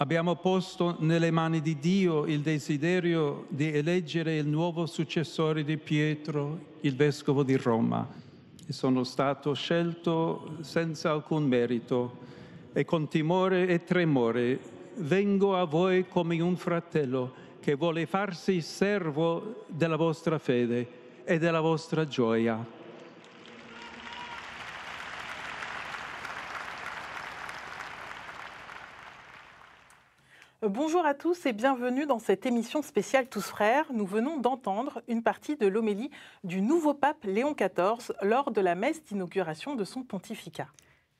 Abbiamo posto nelle mani di Dio il desiderio di eleggere il nuovo successore di Pietro, il vescovo di Roma. E sono stato scelto senza alcun merito e con timore e tremore vengo a voi come un fratello che vuole farsi servo della vostra fede e della vostra gioia. Bonjour à tous et bienvenue dans cette émission spéciale Tous Frères. Nous venons d'entendre une partie de l'homélie du nouveau pape Léon XIV lors de la messe d'inauguration de son pontificat.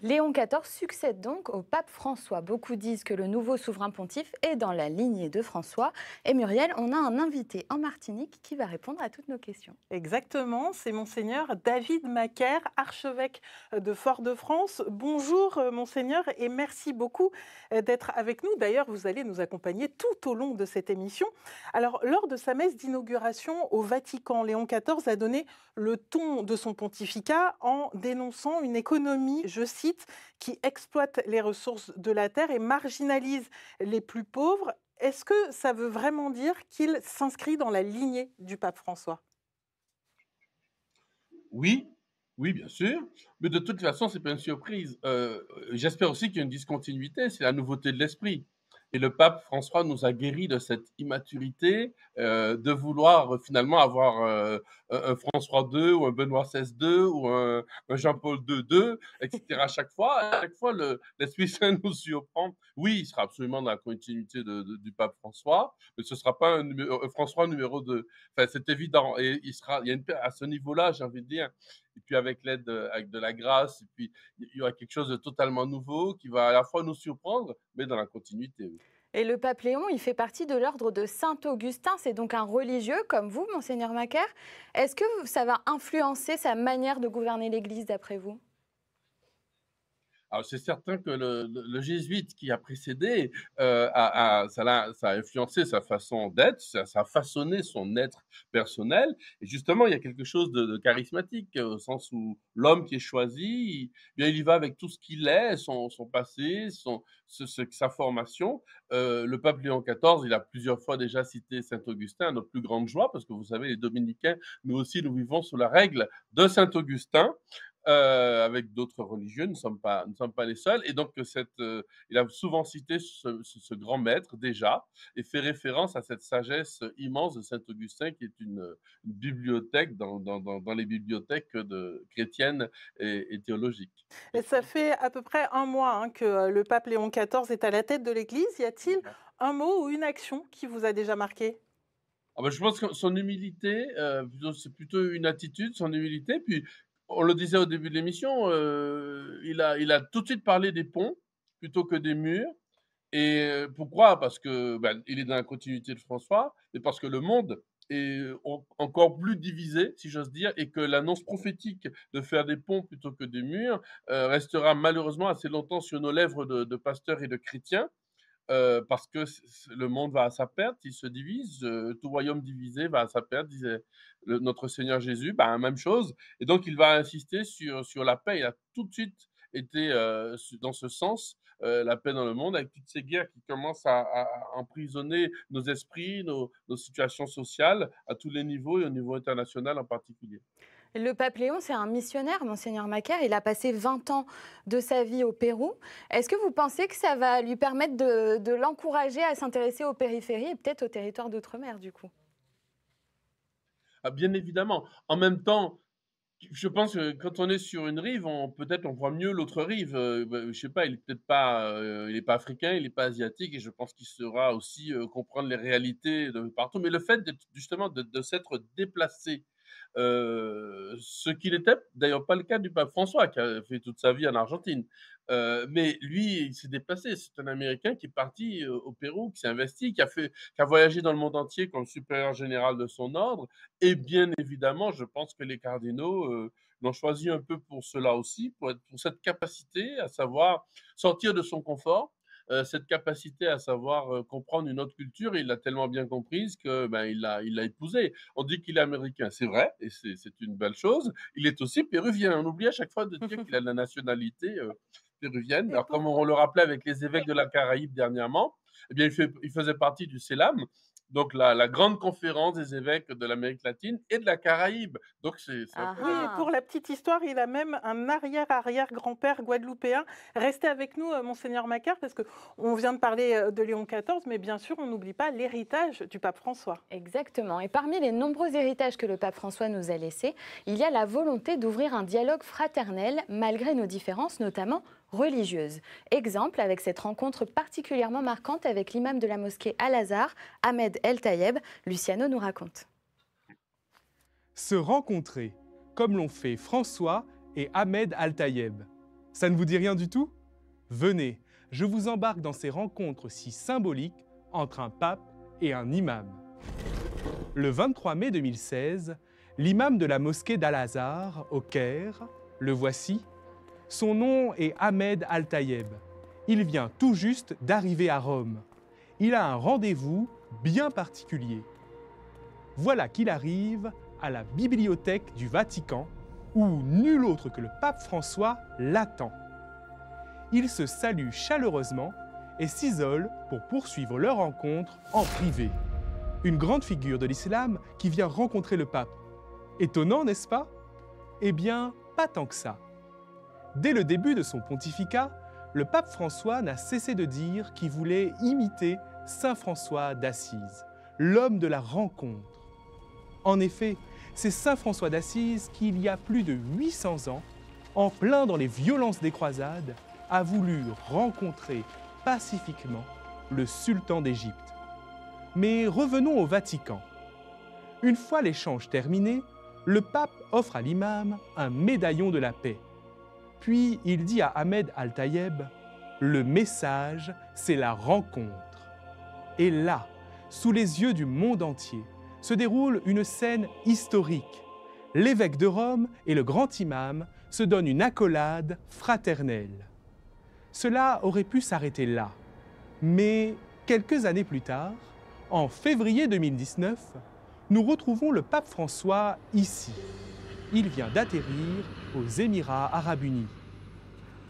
Léon XIV succède donc au pape François. Beaucoup disent que le nouveau souverain pontife est dans la lignée de François. Et Muriel, on a un invité en Martinique qui va répondre à toutes nos questions. Exactement, c'est Monseigneur David Macaire, archevêque de Fort-de-France. Bonjour Monseigneur et merci beaucoup d'être avec nous. D'ailleurs, vous allez nous accompagner tout au long de cette émission. Alors, lors de sa messe d'inauguration au Vatican, Léon XIV a donné le ton de son pontificat en dénonçant une économie, je cite, qui exploite les ressources de la terre et marginalise les plus pauvres. Est-ce que ça veut vraiment dire qu'il s'inscrit dans la lignée du pape François ? Oui, oui, bien sûr. Mais de toute façon, c'est pas une surprise. J'espère aussi qu'il y a une discontinuité, c'est la nouveauté de l'esprit. Et le pape François nous a guéris de cette immaturité de vouloir finalement avoir un François II ou un Benoît XVI II ou un Jean-Paul II, etc. À chaque fois, l'Esprit Saint nous surprend. Oui, il sera absolument dans la continuité du pape François, mais ce ne sera pas un François numéro 2. Enfin, c'est évident. Et il y a à ce niveau-là, j'ai envie de dire, et puis avec l'aide avec de la grâce, et puis il y aura quelque chose de totalement nouveau qui va à la fois nous surprendre, mais dans la continuité. Oui. Et le pape Léon, il fait partie de l'ordre de Saint-Augustin, c'est donc un religieux comme vous, Monseigneur Macaire. Est-ce que ça va influencer sa manière de gouverner l'Église d'après vous ? Alors, c'est certain que le jésuite qui a précédé, ça a influencé sa façon d'être, ça a façonné son être personnel. Et justement, il y a quelque chose de charismatique, au sens où l'homme qui est choisi, il y va avec tout ce qu'il est, son passé, sa formation. Le pape Léon XIV, il a plusieurs fois déjà cité Saint-Augustin, à notre plus grande joie, parce que vous savez, les dominicains, nous aussi, nous vivons sous la règle de Saint-Augustin. Avec d'autres religieux, nous ne sommes pas les seuls. Et donc, il a souvent cité ce grand maître déjà et fait référence à cette sagesse immense de Saint-Augustin qui est une bibliothèque dans les bibliothèques chrétiennes et théologiques. Et ça fait à peu près un mois que le pape Léon XIV est à la tête de l'Église. Y a-t-il un mot ou une action qui vous a déjà marqué ? Je pense que son humilité, c'est plutôt une attitude, son humilité. Puis, on le disait au début de l'émission, il a tout de suite parlé des ponts plutôt que des murs. Et pourquoi ? Parce que il est dans la continuité de François, mais parce que le monde est encore plus divisé, si j'ose dire, et que l'annonce prophétique de faire des ponts plutôt que des murs restera malheureusement assez longtemps sur nos lèvres de pasteurs et de chrétiens. Parce que le monde va à sa perte, il se divise, tout royaume divisé va à sa perte, disait notre Seigneur Jésus, même chose. Et donc il va insister sur la paix. Il a tout de suite été dans ce sens, la paix dans le monde, avec toutes ces guerres qui commencent à emprisonner nos esprits, nos situations sociales, à tous les niveaux et au niveau international en particulier. Le pape Léon, c'est un missionnaire, Monseigneur Macaire. Il a passé 20 ans de sa vie au Pérou. Est-ce que vous pensez que ça va lui permettre de l'encourager à s'intéresser aux périphéries et peut-être aux territoires d'outre-mer, du coup ? Bien évidemment. En même temps, je pense que quand on est sur une rive, peut-être on voit mieux l'autre rive. Je sais pas, il est peut-être pas, il est pas africain, il est pas asiatique, et je pense qu'il saura aussi comprendre les réalités de partout. Mais le fait justement de s'être déplacé, ce qu'il était d'ailleurs pas le cas du pape François qui a fait toute sa vie en Argentine. Mais lui, il s'est déplacé. C'est un Américain qui est parti au Pérou, qui s'est investi, qui a voyagé dans le monde entier comme supérieur général de son ordre. Et bien évidemment, je pense que les cardinaux l'ont choisi un peu pour cela aussi, pour cette capacité à savoir sortir de son confort, cette capacité à savoir comprendre une autre culture. Il l'a tellement bien comprise que il l'a épousée. On dit qu'il est américain, c'est vrai, et c'est une belle chose. Il est aussi péruvien. On oublie à chaque fois de dire qu'il a la nationalité péruvienne. Alors, comme on le rappelait avec les évêques de la Caraïbe dernièrement, eh bien, il faisait partie du CELAM, donc la grande conférence des évêques de l'Amérique latine et de la Caraïbe. Donc, c'est Ah Oui, et incroyable. pour la petite histoire, il a même un arrière-arrière-grand-père guadeloupéen. Restez avec nous, monseigneur Macaire, parce qu'on vient de parler de Léon XIV, mais bien sûr, on n'oublie pas l'héritage du pape François. Exactement. Et parmi les nombreux héritages que le pape François nous a laissés, il y a la volonté d'ouvrir un dialogue fraternel malgré nos différences, notamment religieuses. Exemple avec cette rencontre particulièrement marquante avec l'imam de la mosquée Al-Azhar, Ahmed El Tayeb. Luciano nous raconte. Se rencontrer, comme l'ont fait François et Ahmed Al-Tayeb. Ça ne vous dit rien du tout? Venez, je vous embarque dans ces rencontres si symboliques entre un pape et un imam. Le 23 mai 2016, l'imam de la mosquée d'Al-Azhar, au Caire, le voici. Son nom est Ahmed Al-Tayeb. Il vient tout juste d'arriver à Rome. Il a un rendez-vous bien particulier. Voilà qu'il arrive à la bibliothèque du Vatican, où nul autre que le pape François l'attend. Ils se saluent chaleureusement et s'isolent pour poursuivre leur rencontre en privé. Une grande figure de l'islam qui vient rencontrer le pape. Étonnant, n'est-ce pas? Eh bien, pas tant que ça. Dès le début de son pontificat, le pape François n'a cessé de dire qu'il voulait imiter Saint François d'Assise, l'homme de la rencontre. En effet, c'est Saint François d'Assise qui, il y a plus de 800 ans, en plein dans les violences des croisades, a voulu rencontrer pacifiquement le sultan d'Égypte. Mais revenons au Vatican. Une fois l'échange terminé, le pape offre à l'imam un médaillon de la paix. Puis il dit à Ahmed Al-Tayeb, « Le message, c'est la rencontre. » Et là, sous les yeux du monde entier, se déroule une scène historique. L'évêque de Rome et le grand imam se donnent une accolade fraternelle. Cela aurait pu s'arrêter là. Mais quelques années plus tard, en février 2019, nous retrouvons le pape François ici. Il vient d'atterrir aux Émirats arabes unis.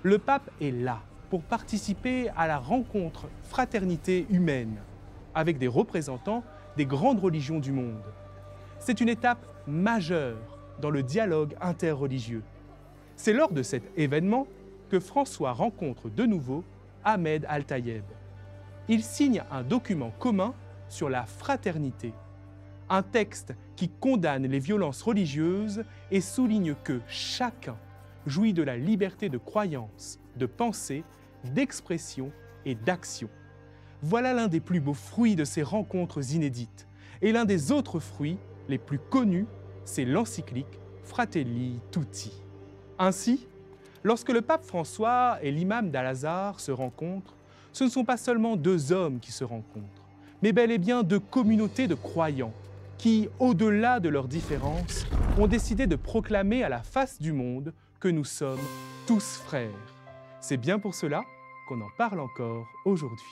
Le pape est là pour participer à la rencontre fraternité humaine avec des représentants des grandes religions du monde. C'est une étape majeure dans le dialogue interreligieux. C'est lors de cet événement que François rencontre de nouveau Ahmed Al-Tayeb. Ils signent un document commun sur la fraternité, un texte qui condamne les violences religieuses et souligne que chacun jouit de la liberté de croyance, de pensée, d'expression et d'action. Voilà l'un des plus beaux fruits de ces rencontres inédites. Et l'un des autres fruits les plus connus, c'est l'encyclique Fratelli Tutti. Ainsi, lorsque le pape François et l'imam d'Al-Azhar se rencontrent, ce ne sont pas seulement deux hommes qui se rencontrent, mais bel et bien deux communautés de croyants qui, au-delà de leurs différences, ont décidé de proclamer à la face du monde que nous sommes tous frères. C'est bien pour cela qu'on en parle encore aujourd'hui.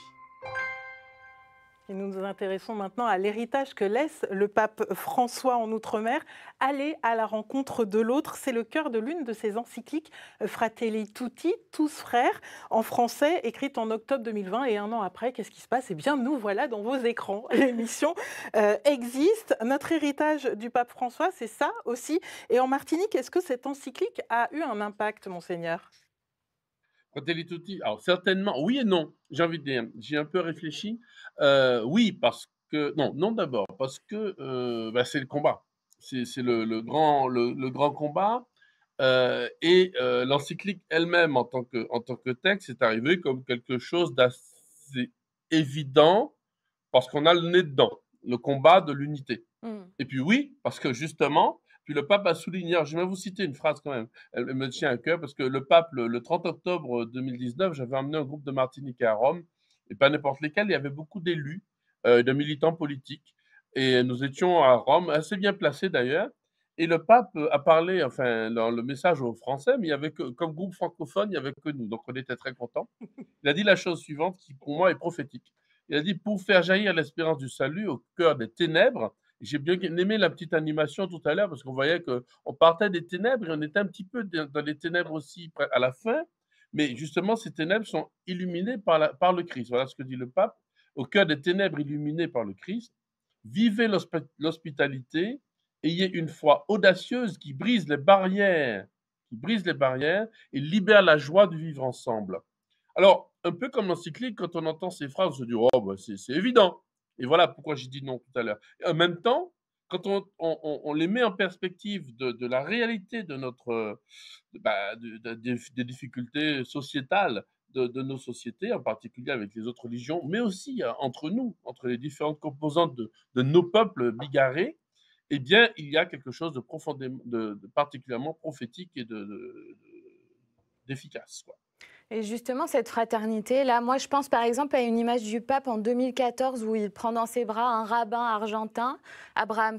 Et nous nous intéressons maintenant à l'héritage que laisse le pape François en Outre-mer. Aller à la rencontre de l'autre, c'est le cœur de l'une de ses encycliques Fratelli Tutti, tous frères, en français, écrite en octobre 2020. Et un an après, qu'est-ce qui se passe? Eh bien, nous voilà dans vos écrans. L'émission existe. Notre héritage du pape François, c'est ça aussi. Et en Martinique, est-ce que cette encyclique a eu un impact, monseigneur? Fratelli Tutti, alors certainement, oui et non, j'ai envie de dire. J'ai un peu réfléchi. Oui, parce que... Non d'abord, parce que c'est le combat. C'est le grand combat. Et l'encyclique elle-même, en tant que texte, est arrivée comme quelque chose d'assez évident, parce qu'on a le nez dedans, le combat de l'unité. Et puis oui, parce que justement... Puis le pape a souligné, alors je vais vous citer une phrase quand même, elle me tient à cœur, parce que le pape, le 30 octobre 2019, j'avais emmené un groupe de Martiniquais à Rome, et pas n'importe lesquels, il y avait beaucoup d'élus, de militants politiques, et nous étions à Rome, assez bien placés d'ailleurs, et le pape a parlé, enfin, dans le message aux Français, mais il y avait que, comme groupe francophone, il n'y avait que nous, donc on était très contents. Il a dit la chose suivante, qui pour moi est prophétique. Il a dit, pour faire jaillir l'espérance du salut au cœur des ténèbres, j'ai bien aimé la petite animation tout à l'heure parce qu'on voyait qu'on partait des ténèbres et on était un petit peu dans les ténèbres aussi à la fin. Mais justement, ces ténèbres sont illuminées par le Christ. Voilà ce que dit le pape. au cœur des ténèbres illuminées par le Christ. Vivez l'hospitalité, ayez une foi audacieuse qui brise les barrières et libère la joie de vivre ensemble. Alors, un peu comme l'encyclique, quand on entend ces phrases, on se dit « Oh, bah, c'est évident ». Et voilà pourquoi j'ai dit non tout à l'heure. En même temps, quand on les met en perspective de la réalité de notre, des difficultés sociétales de nos sociétés, en particulier avec les autres religions, mais aussi entre nous, entre les différentes composantes de nos peuples bigarrés, eh bien, il y a quelque chose de profondément, de particulièrement prophétique et d'efficace, quoi. Et justement, cette fraternité-là, moi je pense par exemple à une image du pape en 2014 où il prend dans ses bras un rabbin argentin, Abraham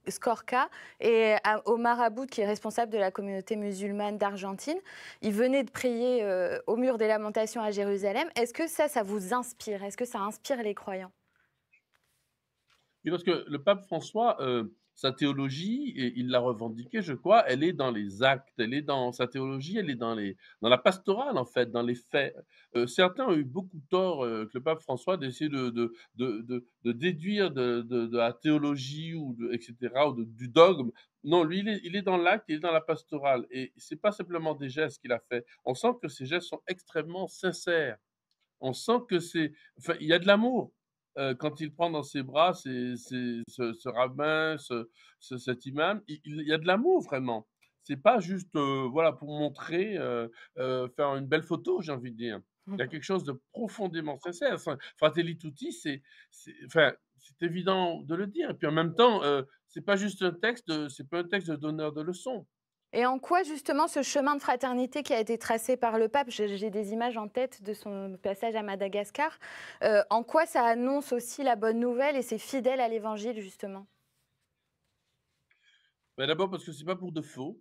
Skorka, et au marabout qui est responsable de la communauté musulmane d'Argentine. Il venait de prier au mur des lamentations à Jérusalem. Est-ce que ça vous inspire? Est-ce que ça inspire les croyants? Oui, parce que le pape François, sa théologie, et il l'a revendiquée, je crois, elle est dans les actes, elle est dans sa théologie, elle est dans la pastorale, en fait, dans les faits. Certains ont eu beaucoup tort, que le pape François, d'essayer de déduire de la théologie etc., du dogme. Non, lui, il est dans l'acte, il est dans la pastorale. Et c'est pas simplement des gestes qu'il a fait. On sent que ces gestes sont extrêmement sincères. On sent que enfin, il y a de l'amour. Quand il prend dans ses bras ce rabbin, cet imam, il y a de l'amour vraiment. C'est pas juste voilà, pour montrer, faire une belle photo, j'ai envie de dire. Il y a quelque chose de profondément sincère. Enfin, Fratelli Tutti, enfin, c'est évident de le dire. Et puis en même temps, c'est pas juste un texte, c'est pas un texte de donneur de leçons. Et en quoi, justement, ce chemin de fraternité qui a été tracé par le pape, j'ai des images en tête de son passage à Madagascar, en quoi ça annonce aussi la bonne nouvelle et c'est fidèle à l'évangile, justement? Ben d'abord parce que c'est pas pour de faux,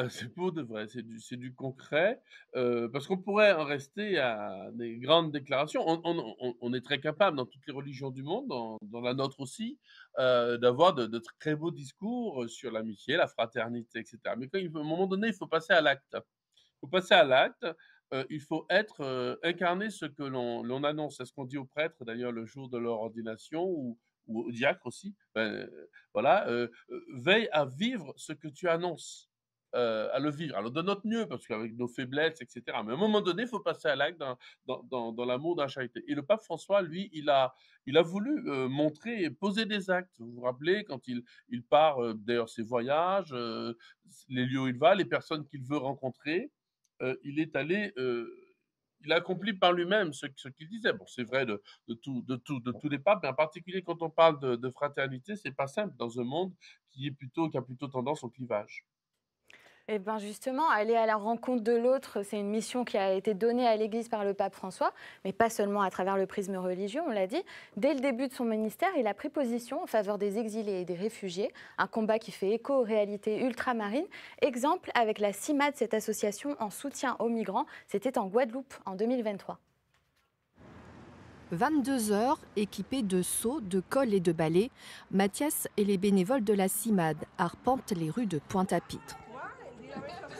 c'est pour de vrai, c'est du concret, parce qu'on pourrait en rester à des grandes déclarations. On est très capable dans toutes les religions du monde, dans la nôtre aussi, d'avoir de très beaux discours sur l'amitié, la fraternité et cetera. Mais à un moment donné, il faut passer à l'acte. Il faut passer à l'acte, il faut incarner ce que l'on annonce. C'est ce qu'on dit aux prêtres d'ailleurs le jour de leur ordination ou aux diacres aussi. Voilà, veille à vivre ce que tu annonces, à le vivre. Alors de notre mieux, parce qu'avec nos faiblesses, et cetera. Mais à un moment donné, il faut passer à l'acte dans l'amour, dans la charité. Et le pape François, lui, il a voulu montrer et poser des actes. Vous vous rappelez quand il part, d'ailleurs ses voyages, les lieux où il va, les personnes qu'il veut rencontrer, il est allé, il a accompli par lui-même ce qu'il disait. Bon, c'est vrai de tous les papes, mais en particulier quand on parle de fraternité, c'est pas simple dans un monde qui a plutôt tendance au clivage. Eh bien justement, aller à la rencontre de l'autre, c'est une mission qui a été donnée à l'Église par le pape François, mais pas seulement à travers le prisme religieux, on l'a dit. Dès le début de son ministère, il a pris position en faveur des exilés et des réfugiés, un combat qui fait écho aux réalités ultramarines. Exemple avec la CIMAD, cette association en soutien aux migrants, c'était en Guadeloupe en 2023. 22 heures, équipés de seaux, de cols et de balais, Mathias et les bénévoles de la CIMAD arpentent les rues de Pointe-à-Pitre.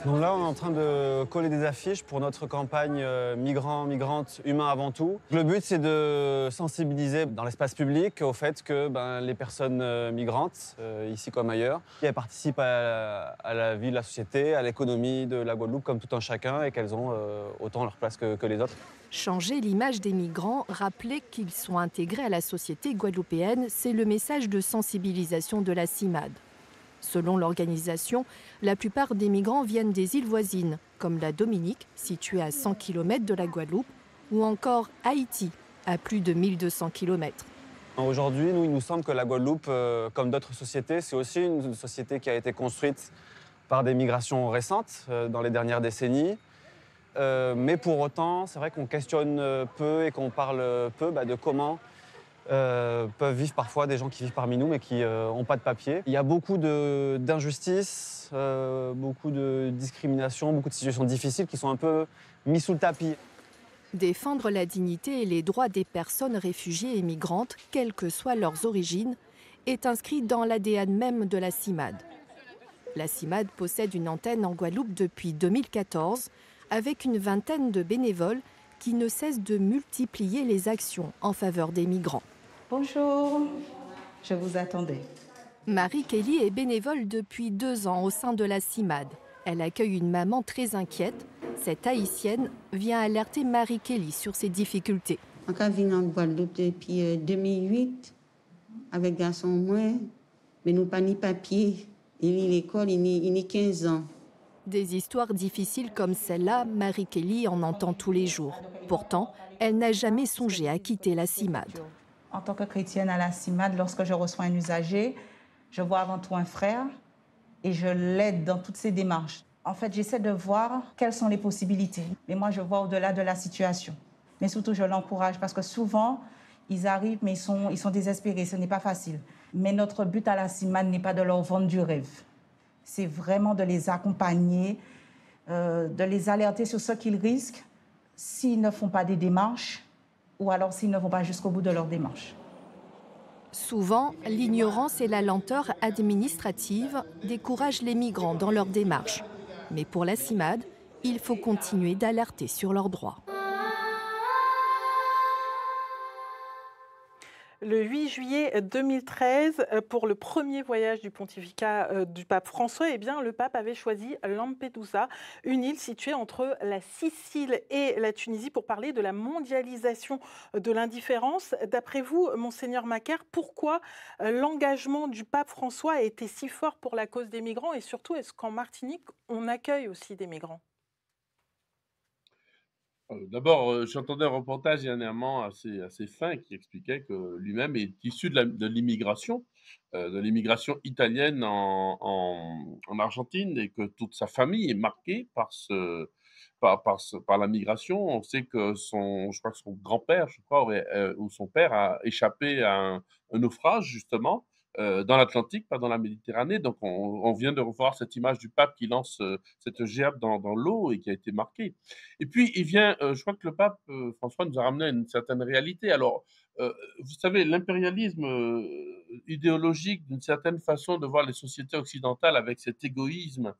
Donc là, on est en train de coller des affiches pour notre campagne migrants, migrantes, humains avant tout. Le but, c'est de sensibiliser dans l'espace public au fait que les personnes migrantes, ici comme ailleurs, elles participent à la vie de la société, à l'économie de la Guadeloupe comme tout un chacun et qu'elles ont autant leur place que les autres. Changer l'image des migrants, rappeler qu'ils sont intégrés à la société guadeloupéenne, c'est le message de sensibilisation de la CIMAD. Selon l'organisation, la plupart des migrants viennent des îles voisines, comme la Dominique, située à 100 km de la Guadeloupe, ou encore Haïti, à plus de 1200 km. Aujourd'hui, il nous semble que la Guadeloupe, comme d'autres sociétés, c'est aussi une société qui a été construite par des migrations récentes dans les dernières décennies. Mais pour autant, c'est vrai qu'on questionne peu et qu'on parle peu de comment peuvent vivre parfois des gens qui vivent parmi nous mais qui n'ont pas de papier. Il y a beaucoup d'injustices, beaucoup de discrimination, beaucoup de situations difficiles qui sont un peu mises sous le tapis. Défendre la dignité et les droits des personnes réfugiées et migrantes, quelles que soient leurs origines, est inscrit dans l'ADN même de la CIMAD. La CIMAD possède une antenne en Guadeloupe depuis 2014, avec une vingtaine de bénévoles qui ne cesse de multiplier les actions en faveur des migrants. Bonjour, je vous attendais. Marie-Kelly est bénévole depuis 2 ans au sein de la CIMAD. Elle accueille une maman très inquiète. Cette Haïtienne vient alerter Marie-Kelly sur ses difficultés. Je suis venue en Guadeloupe depuis 2008 avec garçon moi, mais nous pas ni papier. Il est à l'école, il a 15 ans. Des histoires difficiles comme celle-là, Marie-Kelly en entend tous les jours. Pourtant, elle n'a jamais songé à quitter la CIMAD. En tant que chrétienne à la CIMAD, lorsque je reçois un usager, je vois avant tout un frère et je l'aide dans toutes ses démarches. En fait, j'essaie de voir quelles sont les possibilités. Mais moi, je vois au-delà de la situation. Mais surtout, je l'encourage parce que souvent, ils arrivent, mais ils sont désespérés. Ce n'est pas facile. Mais notre but à la CIMAD n'est pas de leur vendre du rêve. C'est vraiment de les accompagner, de les alerter sur ce qu'ils risquent s'ils ne font pas des démarches ou alors s'ils ne vont pas jusqu'au bout de leur démarche. Souvent, l'ignorance et la lenteur administrative découragent les migrants dans leur démarche. Mais pour la CIMAD, il faut continuer d'alerter sur leurs droits. Le 8 juillet 2013, pour le premier voyage du pontificat du pape François, eh bien, le pape avait choisi Lampedusa, une île située entre la Sicile et la Tunisie, pour parler de la mondialisation de l'indifférence. D'après vous, monseigneur Macaire, pourquoi l'engagement du pape François a été si fort pour la cause des migrants, et surtout, est-ce qu'en Martinique, on accueille aussi des migrants ? D'abord, j'entendais un reportage dernièrement assez fin qui expliquait que lui-même est issu de l'immigration italienne en Argentine, et que toute sa famille est marquée par la migration. On sait que je crois que son grand-père, ou son père a échappé à un naufrage, justement, dans l'Atlantique, pas dans la Méditerranée. Donc, on vient de revoir cette image du pape qui lance cette gerbe dans l'eau et qui a été marquée. Et puis, je crois que le pape François nous a ramené à une certaine réalité. Alors, vous savez, l'impérialisme idéologique, d'une certaine façon, de voir les sociétés occidentales avec cet égoïsme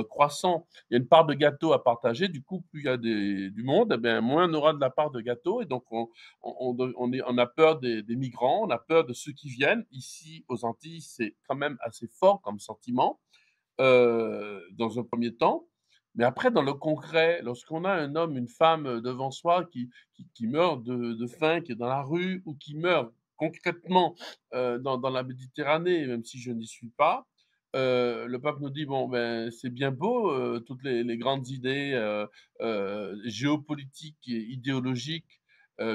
croissant. Il y a une part de gâteau à partager. Du coup, plus il y a du monde, eh bien, moins on aura de la part de gâteau. Et donc, on a peur des migrants, on a peur de ceux qui viennent. Ici, aux Antilles, c'est quand même assez fort comme sentiment, dans un premier temps. Mais après, dans le concret, lorsqu'on a un homme, une femme devant soi qui meurt de faim, qui est dans la rue, ou qui meurt concrètement dans la Méditerranée, même si je n'y suis pas, le pape nous dit, bon, ben, c'est bien beau, toutes les grandes idées géopolitiques et idéologiques,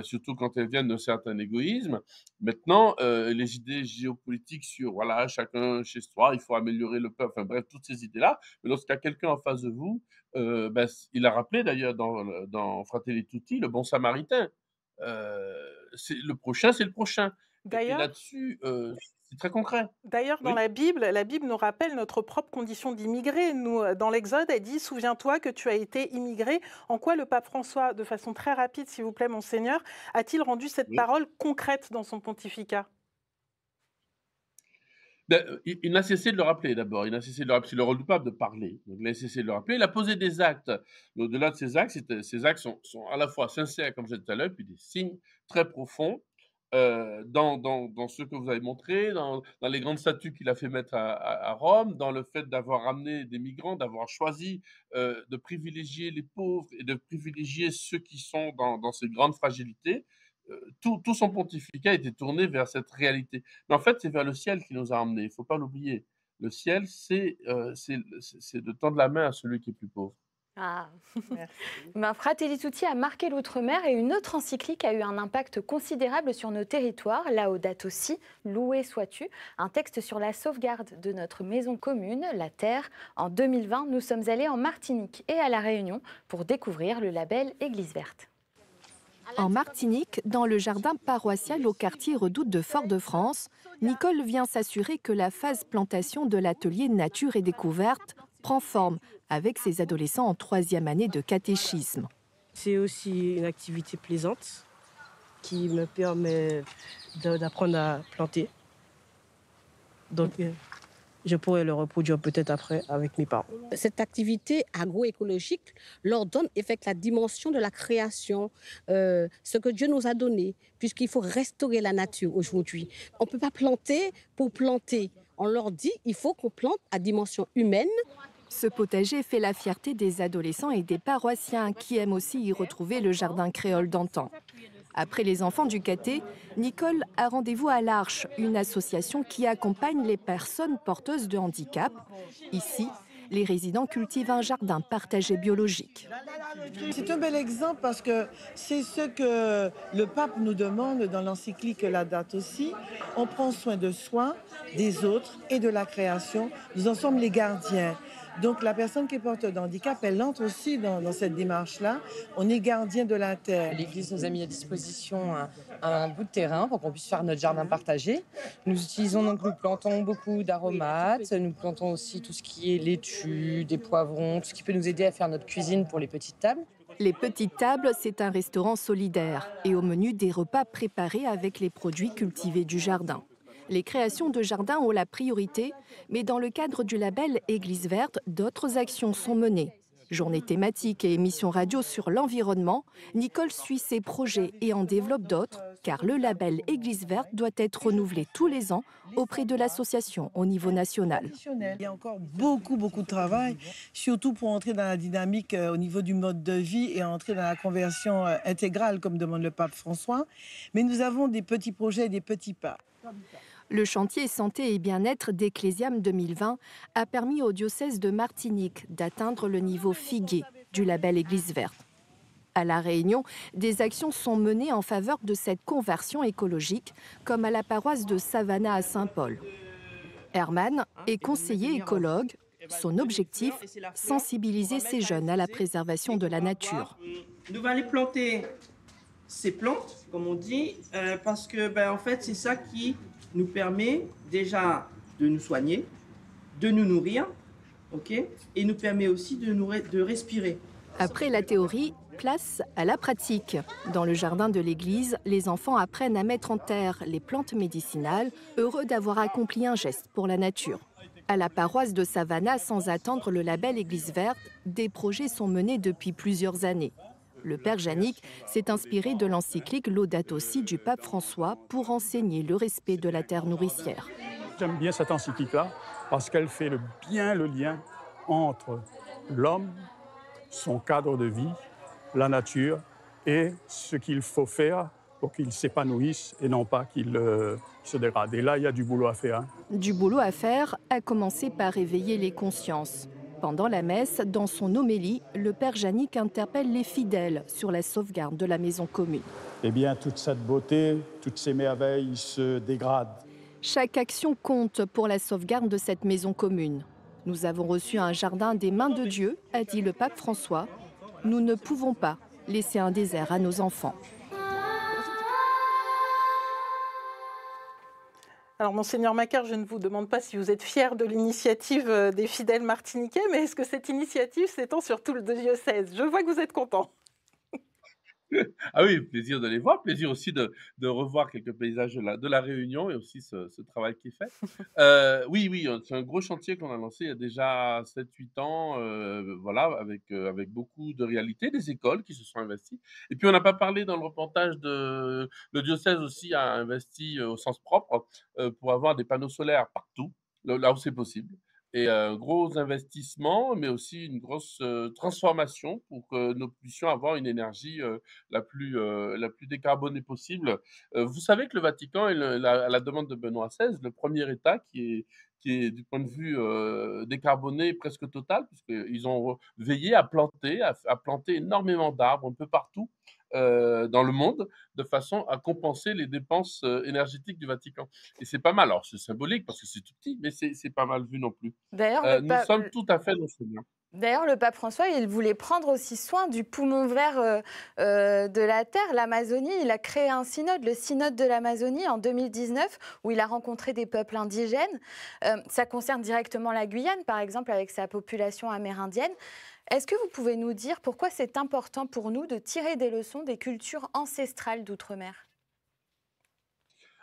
surtout quand elles viennent d'un certain égoïsme. Maintenant, les idées géopolitiques sur, voilà, chacun chez soi, il faut améliorer le peuple, enfin bref, toutes ces idées-là. Mais lorsqu'il y a quelqu'un en face de vous, ben, il a rappelé d'ailleurs dans Fratelli Tutti, le bon samaritain. Le prochain, c'est le prochain. Et là-dessus, c'est très concret. D'ailleurs, dans la Bible nous rappelle notre propre condition d'immigré. Nous, dans l'Exode, elle dit « Souviens-toi que tu as été immigré ». En quoi le pape François, de façon très rapide, s'il vous plaît, monseigneur, a-t-il rendu cette parole concrète dans son pontificat ? Il n'a cessé de le rappeler d'abord. C'est le rôle du pape de parler. Donc, il a cessé de le rappeler. Il a posé des actes. Au-delà de ces actes, ces actes sont à la fois sincères, comme je disais tout à l'heure, puis des signes très profonds. Dans ce que vous avez montré, dans les grandes statues qu'il a fait mettre à Rome, dans le fait d'avoir ramené des migrants, d'avoir choisi de privilégier les pauvres et de privilégier ceux qui sont dans ces grandes fragilités. Tout son pontificat était tourné vers cette réalité. Mais en fait, c'est vers le ciel qui nous a emmenés. Il ne faut pas l'oublier. Le ciel, c'est de tendre la main à celui qui est plus pauvre. Ah. Fratelli Tutti a marqué l'outre-mer, et une autre encyclique a eu un impact considérable sur nos territoires. Laudato Si, loué sois-tu, un texte sur la sauvegarde de notre maison commune, la terre. En 2020, nous sommes allés en Martinique et à La Réunion pour découvrir le label Église verte. En Martinique, dans le jardin paroissial au quartier Redoute de Fort-de-France, Nicole vient s'assurer que la phase plantation de l'atelier Nature et Découverte prend forme avec ses adolescents en 3e année de catéchisme. C'est aussi une activité plaisante qui me permet d'apprendre à planter. Donc, je pourrais le reproduire peut-être après avec mes parents. Cette activité agroécologique leur donne effectivement la dimension de la création, ce que Dieu nous a donné, puisqu'il faut restaurer la nature aujourd'hui. On ne peut pas planter pour planter. On leur dit il faut qu'on plante à dimension humaine. Ce potager fait la fierté des adolescents et des paroissiens qui aiment aussi y retrouver le jardin créole d'antan. Après les enfants du Caté, Nicole a rendez-vous à l'Arche, une association qui accompagne les personnes porteuses de handicap. Ici, les résidents cultivent un jardin partagé biologique. C'est un bel exemple parce que c'est ce que le pape nous demande dans l'encyclique Laudato Si. On prend soin de soi, des autres et de la création. Nous en sommes les gardiens. Donc la personne qui est porteuse de handicap, elle entre aussi dans cette démarche-là. On est gardien de la terre. L'Église nous a mis à disposition un bout de terrain pour qu'on puisse faire notre jardin partagé. Nous plantons beaucoup d'aromates, nous plantons aussi tout ce qui est laitue, des poivrons, tout ce qui peut nous aider à faire notre cuisine pour les petites tables. Les Petites Tables, c'est un restaurant solidaire et au menu des repas préparés avec les produits cultivés du jardin. Les créations de jardins ont la priorité, mais dans le cadre du label Église verte, d'autres actions sont menées. Journées thématiques et émissions radio sur l'environnement, Nicole suit ces projets et en développe d'autres, car le label Église verte doit être renouvelé tous les ans auprès de l'association au niveau national. Il y a encore beaucoup de travail, surtout pour entrer dans la dynamique au niveau du mode de vie et entrer dans la conversion intégrale, comme demande le pape François. Mais nous avons des petits projets et des petits pas. Le chantier santé et bien-être d'Ecclésiam 2020 a permis au diocèse de Martinique d'atteindre le niveau figuier du label Église verte. À La Réunion, des actions sont menées en faveur de cette conversion écologique, comme à la paroisse de Savannah à Saint-Paul. Herman est conseiller écologue. Son objectif, sensibiliser ces jeunes à la préservation de la nature. Nous allons aller planter ces plantes, comme on dit, parce que en fait, c'est ça qui nous permet déjà de nous soigner, de nous nourrir, et nous permet aussi de respirer. Après la théorie, place à la pratique. Dans le jardin de l'église, les enfants apprennent à mettre en terre les plantes médicinales, heureux d'avoir accompli un geste pour la nature. À la paroisse de Savannah, sans attendre le label Église verte, des projets sont menés depuis plusieurs années. Le père Jannick s'est inspiré de l'encyclique Laudato Si du pape François pour enseigner le respect de la terre nourricière. J'aime bien cette encyclique-là parce qu'elle fait bien le lien entre l'homme, son cadre de vie, la nature et ce qu'il faut faire pour qu'il s'épanouisse et non pas qu'il se dégrade. Et là, il y a du boulot à faire. Du boulot à faire, à commencer par éveiller les consciences. Pendant la messe, dans son homélie, le père Jannick interpelle les fidèles sur la sauvegarde de la maison commune. Eh bien, toute cette beauté, toutes ces merveilles se dégradent. Chaque action compte pour la sauvegarde de cette maison commune. Nous avons reçu un jardin des mains de Dieu, a dit le pape François. Nous ne pouvons pas laisser un désert à nos enfants. Alors, Monseigneur Macaire, je ne vous demande pas si vous êtes fier de l'initiative des fidèles martiniquais, mais est-ce que cette initiative s'étend sur tout le diocèse? Je vois que vous êtes content. Ah oui, plaisir de les voir, plaisir aussi de revoir quelques paysages de la Réunion et aussi ce travail qui est fait. Oui, c'est un gros chantier qu'on a lancé il y a déjà 7-8 ans, voilà, avec beaucoup de réalité, des écoles qui se sont investies. Et puis on n'a pas parlé dans le reportage le diocèse aussi a investi au sens propre pour avoir des panneaux solaires partout, là où c'est possible. Et un gros investissement, mais aussi une grosse transformation pour que nous puissions avoir une énergie la plus décarbonée possible. Vous savez que le Vatican est, à la demande de Benoît XVI, le premier État qui est du point de vue décarboné presque total, puisqu'ils ont veillé à planter énormément d'arbres un peu partout dans le monde, de façon à compenser les dépenses énergétiques du Vatican. Et c'est pas mal. Alors, c'est symbolique parce que c'est tout petit, mais c'est pas mal vu non plus. D'ailleurs, nous sommes tout à fait dans ce lien. D'ailleurs, le pape François, il voulait prendre aussi soin du poumon vert de la Terre, l'Amazonie. Il a créé un synode, le synode de l'Amazonie, en 2019, où il a rencontré des peuples indigènes. Ça concerne directement la Guyane, par exemple, avec sa population amérindienne. Est-ce que vous pouvez nous dire pourquoi c'est important pour nous de tirer des leçons des cultures ancestrales d'outre-mer ?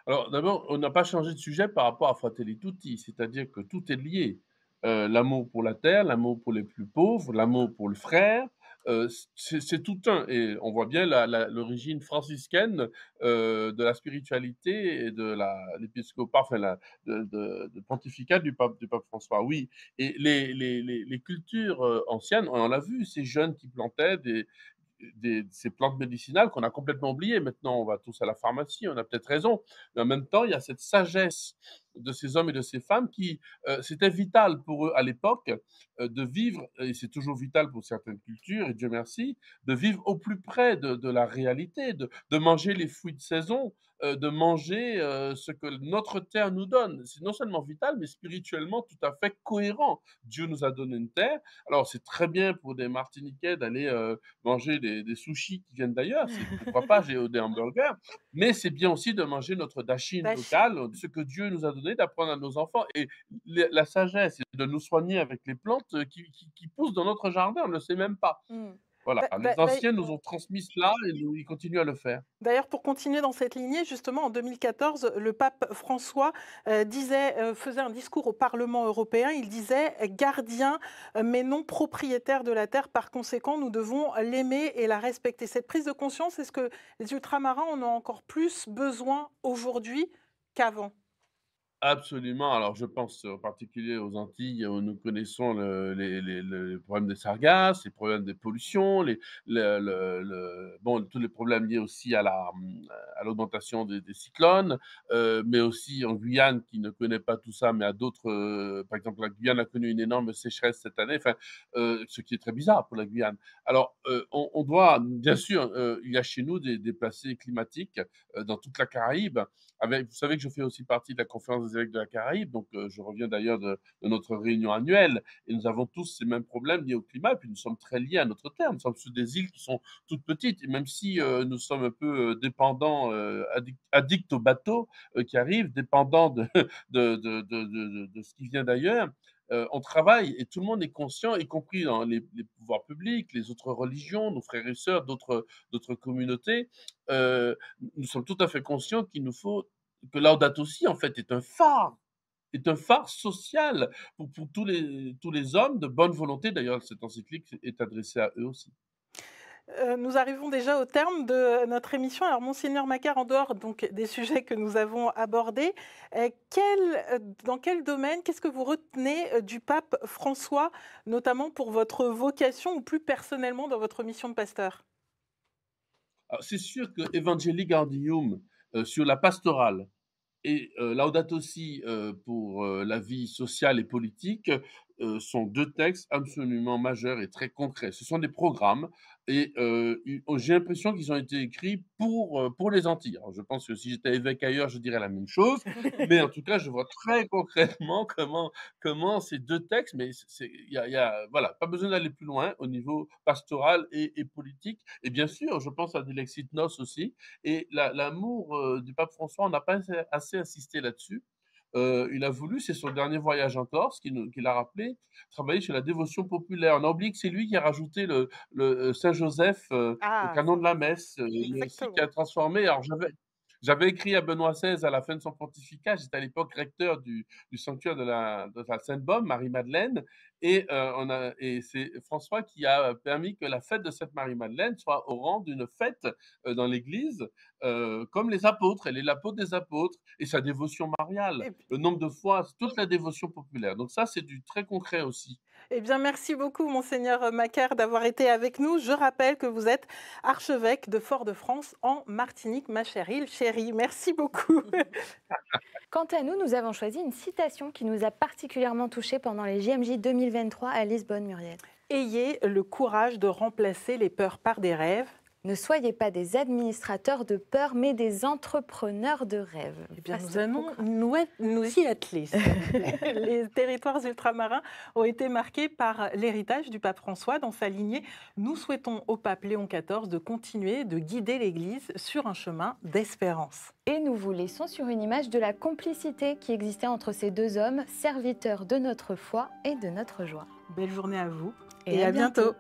Alors d'abord, on n'a pas changé de sujet par rapport à Fratelli Tutti, c'est-à-dire que tout est lié. L'amour pour la terre, l'amour pour les plus pauvres, l'amour pour le frère, c'est tout un et on voit bien l'origine franciscaine, de la spiritualité et de l'épiscopat, enfin de pontificat du pape François, oui. Et les cultures, anciennes, on l'a vu, ces jeunes qui plantaient ces plantes médicinales qu'on a complètement oubliées. Maintenant, on va tous à la pharmacie, on a peut-être raison. Mais en même temps, il y a cette sagesse de ces hommes et de ces femmes qui, c'était vital pour eux à l'époque de vivre, et c'est toujours vital pour certaines cultures, et Dieu merci, de vivre au plus près de la réalité, de manger les fruits de saison, de manger ce que notre terre nous donne. C'est non seulement vital, mais spirituellement tout à fait cohérent. Dieu nous a donné une terre. Alors, c'est très bien pour des Martiniquais d'aller manger des sushis qui viennent d'ailleurs, pourquoi pas, j'ai des hamburgers, mais c'est bien aussi de manger notre dachine local, ce que Dieu nous a donné, d'apprendre à nos enfants. Et la sagesse, c'est de nous soigner avec les plantes qui poussent dans notre jardin, on ne le sait même pas. Mmh. Voilà, D'a les d'a d'ail anciens nous ont transmis cela et ils continuent à le faire. D'ailleurs, pour continuer dans cette lignée, justement, en 2014, le pape François faisait un discours au Parlement européen. Il disait gardien, mais non propriétaire de la terre. Par conséquent, nous devons l'aimer et la respecter. Cette prise de conscience, est-ce que les ultramarins en ont encore plus besoin aujourd'hui qu'avant? Absolument. Alors, je pense en particulier aux Antilles où nous connaissons les problèmes des sargasses, les problèmes des pollutions, bon, tous les problèmes liés aussi à l'augmentation des cyclones, mais aussi en Guyane qui ne connaît pas tout ça, mais à d'autres, par exemple, la Guyane a connu une énorme sécheresse cette année, enfin, ce qui est très bizarre pour la Guyane. Alors, on doit, bien sûr, il y a chez nous des déplacés climatiques dans toute la Caraïbe. Vous savez que je fais aussi partie de la conférence des évêques de la Caraïbe, donc je reviens d'ailleurs de notre réunion annuelle, et nous avons tous ces mêmes problèmes liés au climat, et puis nous sommes très liés à notre terre. Nous sommes sur des îles qui sont toutes petites, et même si nous sommes un peu dépendants, addicts aux bateaux qui arrivent, dépendants de ce qui vient d'ailleurs, on travaille et tout le monde est conscient, y compris dans les pouvoirs publics, les autres religions, nos frères et sœurs d'autres communautés. Nous sommes tout à fait conscients qu'il nous faut que Laudato Si, en fait, est un phare social pour tous les hommes de bonne volonté. D'ailleurs, cette encyclique est adressée à eux aussi. Nous arrivons déjà au terme de notre émission. Alors, Monseigneur Macquart, en dehors donc, des sujets que nous avons abordés, dans quel domaine, qu'est-ce que vous retenez du pape François, notamment pour votre vocation ou plus personnellement dans votre mission de pasteur? C'est sûr que Evangelii Gaudium sur la pastorale et Laudato Si pour la vie sociale et politique sont deux textes absolument majeurs et très concrets. Ce sont des programmes et j'ai l'impression qu'ils ont été écrits pour les Antilles. Alors, je pense que si j'étais évêque ailleurs, je dirais la même chose, mais en tout cas, je vois très concrètement comment ces deux textes, mais voilà, pas besoin d'aller plus loin au niveau pastoral et politique. Et bien sûr, je pense à Dilexit Nos aussi. Et l'amour du pape François, on n'a pas assez insisté là-dessus. Il a voulu, c'est son dernier voyage en Corse qu'il a rappelé, travailler sur la dévotion populaire. On a oublié que c'est lui qui a rajouté le Saint-Joseph au canon de la messe, et aussi qui a transformé. Alors j'avais écrit à Benoît XVI à la fin de son pontificat, j'étais à l'époque recteur du sanctuaire de la Sainte-Baume, Marie-Madeleine, et c'est François qui a permis que la fête de cette Marie-Madeleine soit au rang d'une fête dans l'Église, comme les apôtres. Elle est l'apôtre des apôtres, et sa dévotion mariale, le nombre de fois, toute la dévotion populaire. Donc ça, c'est du très concret aussi. Eh bien, merci beaucoup, Monseigneur Macquart, d'avoir été avec nous. Je rappelle que vous êtes archevêque de Fort-de-France en Martinique, ma chère île chérie. Merci beaucoup. Quant à nous, nous avons choisi une citation qui nous a particulièrement touchés pendant les JMJ 2023 à Lisbonne, Muriel. Ayez le courage de remplacer les peurs par des rêves. Ne soyez pas des administrateurs de peur, mais des entrepreneurs de rêves. Eh bien, nous allons nous y atteler. Les territoires ultramarins ont été marqués par l'héritage du pape François dans sa lignée. Nous souhaitons au pape Léon XIV de continuer de guider l'Église sur un chemin d'espérance. Et nous vous laissons sur une image de la complicité qui existait entre ces deux hommes, serviteurs de notre foi et de notre joie. Belle journée à vous et à bientôt.